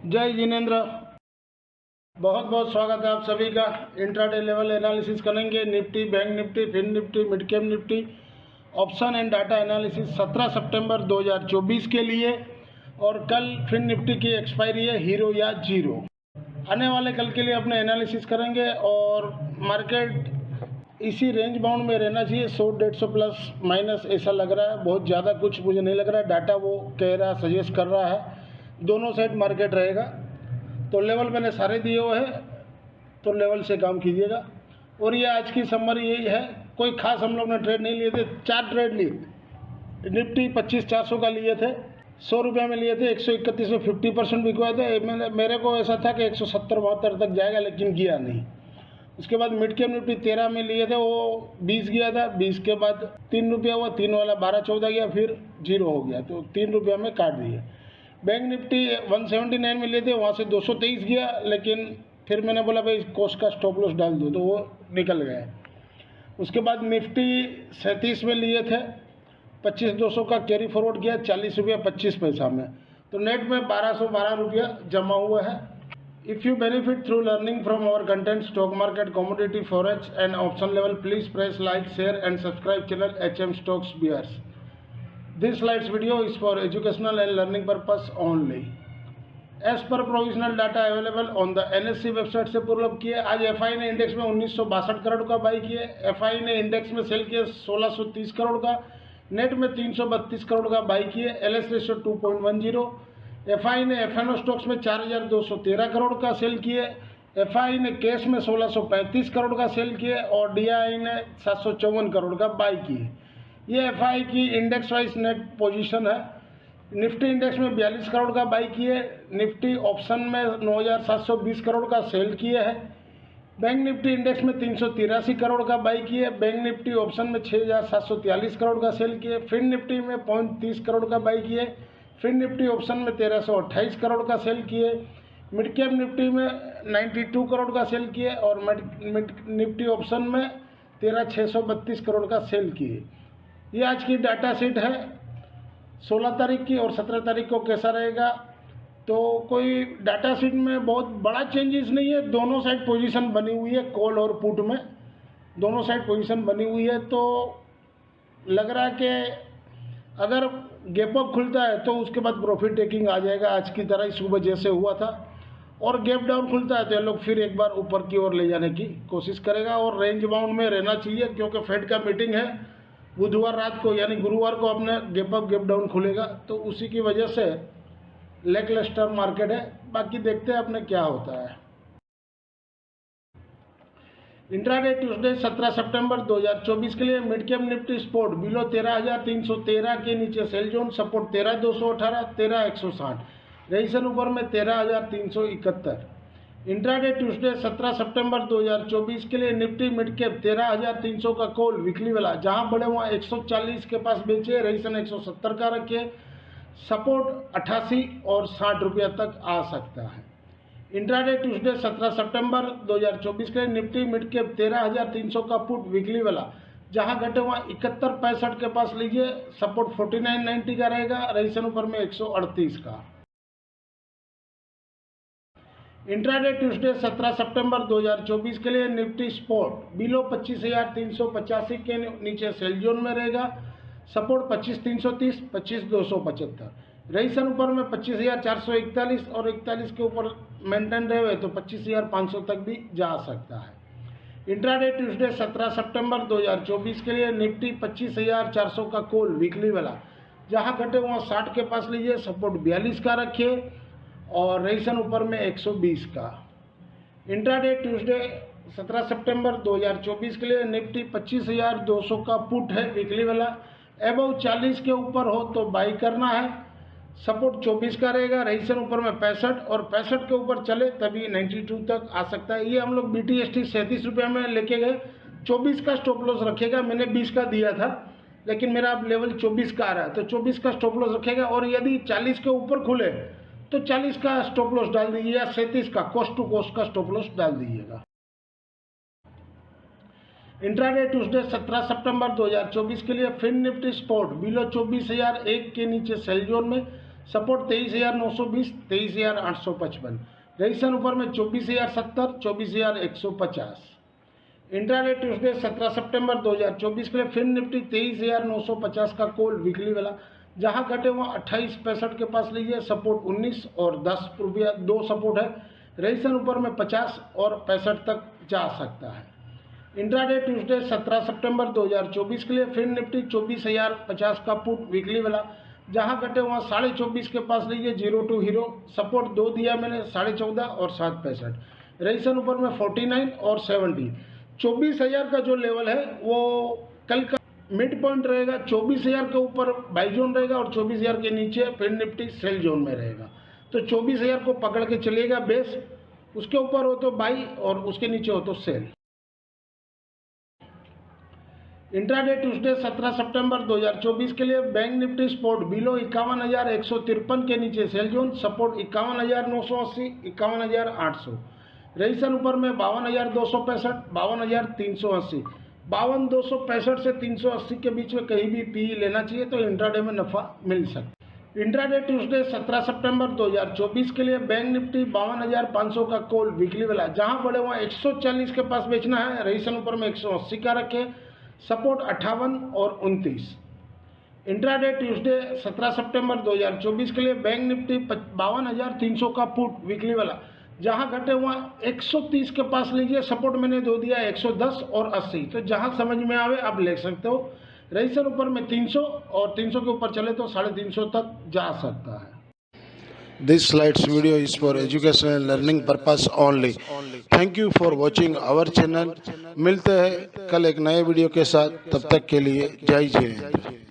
जय जिनेंद्र, बहुत बहुत स्वागत है आप सभी का। इंट्राडे लेवल एनालिसिस करेंगे Nifty, bank Nifty, fin Nifty, mid cap Nifty, option and data analysis 17 सितंबर 2024 के लिए। और कल फिन निफ्टी की एक्सपायरी है हीरो या जीरो। आने वाले कल के लिए अपने एनालिसिस करेंगे और मार्केट इसी रेंज बाउंड में रहना चाहिए, 100-150 प्लस माइनस ऐसा लग रहा है। बहुत ज़्यादा कुछ मुझे नहीं लग रहा है, डाटा वो कह रहा सजेस्ट कर रहा है दोनों साइड मार्केट रहेगा। तो लेवल मैंने सारे दिए हुए हैं, तो लेवल से काम कीजिएगा। और ये आज की समरी यही है, कोई खास हम लोग ने ट्रेड नहीं लिए थे। 4 ट्रेड लिए, निफ्टी 25,400 का लिए थे, 100 रुपये में लिए थे, 131 में 50% बिकवाए थे। मेरे को ऐसा था कि 170-72 तक जाएगा, लेकिन गया नहीं। उसके बाद मिड कैप निफ्टी 13 में लिए थे, वो 20 गया था। 20 के बाद 3 रुपया हुआ, 3 वाला 12-14 गया, फिर 0 हो गया, तो 3 रुपया में काट दिए। बैंक निफ्टी 179 में लिए थे, वहाँ से 223 गया, लेकिन फिर मैंने बोला भाई कोस्ट का स्टॉप लॉस डाल दो, तो वो निकल गया। उसके बाद निफ्टी 37 में लिए थे, 25,200 का कैरी फॉरवर्ड किया, 40 रुपया 25 पैसा में, तो नेट में 1212 रुपया जमा हुआ है। If you benefit through learning from our content stock market, commodity, forex and option level, please press like, share and subscribe channel HM Stocks Bears. This slides video is for educational and learning purpose only. As per provisional data available on the NSE website से पूर्व किए, आज FI ने index में 1962 करोड़ का by किए, FI ने index में सेल किए 1630 करोड़ का, नेट में 332 करोड़ का बाई किए, LS रेशियो 2.10। FI ने FNO स्टॉक्स में 4213 करोड़ का सेल किए, FI ने कैश में 1635 करोड़ का सेल किए और DI ने 754 करोड़ का बाई किए। ये FI की इंडेक्स वाइज नेट पोजीशन है। निफ्टी इंडेक्स में 42 करोड़ का बाई किए, निफ्टी ऑप्शन में 9720 करोड़ का सेल किए है। बैंक निफ्टी इंडेक्स में 383 करोड़ का बाई किए, बैंक निफ्टी ऑप्शन में 6743 करोड़ का सेल किए। फिन निफ्टी में 30 करोड़ का बाई किए, फिन निफ्टी ऑप्शन में 1328 करोड़ का सेल किए। मिड कैप निफ्टी में 92 करोड़ का सेल किए और मिड निफ्टी ऑप्शन में 13632 करोड़ का सेल किए। ये आज की डाटा शीट है 16 तारीख की। और 17 तारीख को कैसा रहेगा, तो कोई डाटा शीट में बहुत बड़ा चेंजेस नहीं है। दोनों साइड पोजीशन बनी हुई है, कॉल और पुट में दोनों साइड पोजीशन बनी हुई है। तो लग रहा है कि अगर गैप अप खुलता है तो उसके बाद प्रॉफिट टेकिंग आ जाएगा, आज की तरह ही सुबह जैसे हुआ था। और गैप डाउन खुलता है तो ये लोग फिर एक बार ऊपर की ओर ले जाने की कोशिश करेगा और रेंज बाउंड में रहना चाहिए, क्योंकि फेड का मीटिंग है बुधवार रात को, यानी गुरुवार को अपने गैप अप गैप डाउन खुलेगा, तो उसी की वजह से लैकलस्टर मार्केट है। बाकी देखते हैं अपने क्या होता है। इंट्राडे ट्यूसडे 17 सितंबर 2024 के लिए mid cap Nifty sport below 13,313 के नीचे सेल जोन, सपोर्ट 13,218, 13,160, रेजिस्टेंस ऊपर में 13,371। इंट्राडे ट्यूसडे 17 सितंबर 2024 के लिए निफ्टी मिड कैप 13,300 का कॉल वीकली वाला, जहां बड़े वहां 140 के पास बेचे, रेजिस्टेंस 170 का रखे, सपोर्ट 88 और 60 रुपया तक आ सकता है। इंट्राडे ट्यूसडे 17 सितंबर 2024 के लिए निफ्टी मिड कैप 13,300 का पुट वीकली वाला, जहां घटे वहां 71.65 के पास लीजिए, सपोर्ट 49.90 का रहेगा, रेजिस्टेंस ऊपर में 138 का। इंट्राडे ट्यूसडे 17 सितंबर 2024 के लिए निफ्टी स्पोर्ट बिलो 25,385 के नीचे सेल जोन में रहेगा, सपोर्ट 25,330, 25,275, रेजिस्टेंस ऊपर में 25,441 और 41 के ऊपर मेंटेन रहे तो 25,500 तक भी जा सकता है। इंट्राडे ट्यूसडे 17 सितंबर 2024 के लिए निफ्टी 25,400 का कॉल वीकली वाला, जहां घटे वहां 60 के पास लीजिए, सपोर्ट 42 का रखिए और रेजिस्टेंस ऊपर में 120 का। इंट्राडे ट्यूसडे 17 सितंबर 2024 के लिए निफ्टी 25,200 का पुट है वीकली वाला, एबव 40 के ऊपर हो तो बाई करना है, सपोर्ट 24 का रहेगा, रेजिस्टेंस ऊपर में 65 और 65 के ऊपर चले तभी 92 तक आ सकता है। ये हम लोग BTST 37 रुपये में लेके गए, 24 का स्टॉप लॉस रखेगा। मैंने 20 का दिया था, लेकिन मेरा अब लेवल 24 का आ रहा है, तो 24 का स्टॉप लॉस रखेगा। और यदि 40 के ऊपर खुले तो 40 का स्टॉप लॉस डाल दीजिए, या 37 का कोस्ट टू कोस्ट का स्टॉप लॉस डाल दीजिएगा। इंट्राडे ट्यूसडे 17 सितंबर 2024 के लिए फिन निफ्टी स्पोर्ट बिलो 24,001 के नीचे सेल जोन में, सपोर्ट 23,920, 23,855। रजिस्ट्रेशन ऊपर में 24,070, 24,150। इंट्राडे ट्यूसडे 17 सितंबर 2024 के लिए फिन निफ्टी 23,950 का कॉल वीकली वाला, जहां घटे वहाँ 28.65 के पास लीजिए। सपोर्ट 19 और 10 रुपया, दो सपोर्ट है। रजिस्ट्रेशन ऊपर में 50 और 65 तक जा सकता है। इंट्राडे ट्यूसडे 17 सितंबर 2024 के लिए फिन निफ्टी 24,050 का पुट वीकली वाला, जहां घटे वहाँ 24.5 के पास लीजिए। 0 टू हीरो, सपोर्ट दो दिया मैंने 14.5 और 7.65। रजिस्ट्रेशन ऊपर में 49 और 70। 24,000 का जो लेवल है वो कल का मिड पॉइंट रहेगा। 24,000 के ऊपर बाई जोन रहेगा और 24,000 के नीचे फिन निफ्टी सेल जोन में रहेगा। तो 24,000 को पकड़ के चलिएगा बेस, उसके ऊपर हो तो बाई और उसके नीचे हो तो सेल। इंट्राडे ट्यूसडे 17 सितंबर 2024 के लिए बैंक निफ्टी स्पोर्ट बिलो 51,153 के नीचे सेल जोन, सपोर्ट 51,980, 51,800। रजिस्ट्रेशन ऊपर में 52,265, 52,380। 52,265 से 380 के बीच में कहीं भी पी लेना चाहिए तो इंट्राडे में नफा मिल सकता है। इंट्राडे ट्यूसडे 17 सितंबर 2024 के लिए बैंक निफ्टी 52,500 का कॉल वीकली वाला, जहां बड़े वहाँ 140 के पास बेचना है। रजिस्ट्रेशन ऊपर में 180 का रखे, सपोर्ट 58 और 29। इंट्राडे ट्यूसडे 17 सितंबर 2024 के लिए बैंक निफ्टी 52,300 का पुट वीकली वाला, जहां घटे वहाँ 130 के पास लीजिए। सपोर्ट मैंने दो दिया 110 और 80, तो जहां समझ में आवे आप ले सकते हो। रजिस्ट्रेशन ऊपर में 300 और 300 के ऊपर चले तो 350 तक जा सकता है। This slides video is for educational and learning purpose only. Thank you for watching our channel. मिलते हैं कल एक नए वीडियो के साथ, तब तक के लिए जय हिंद।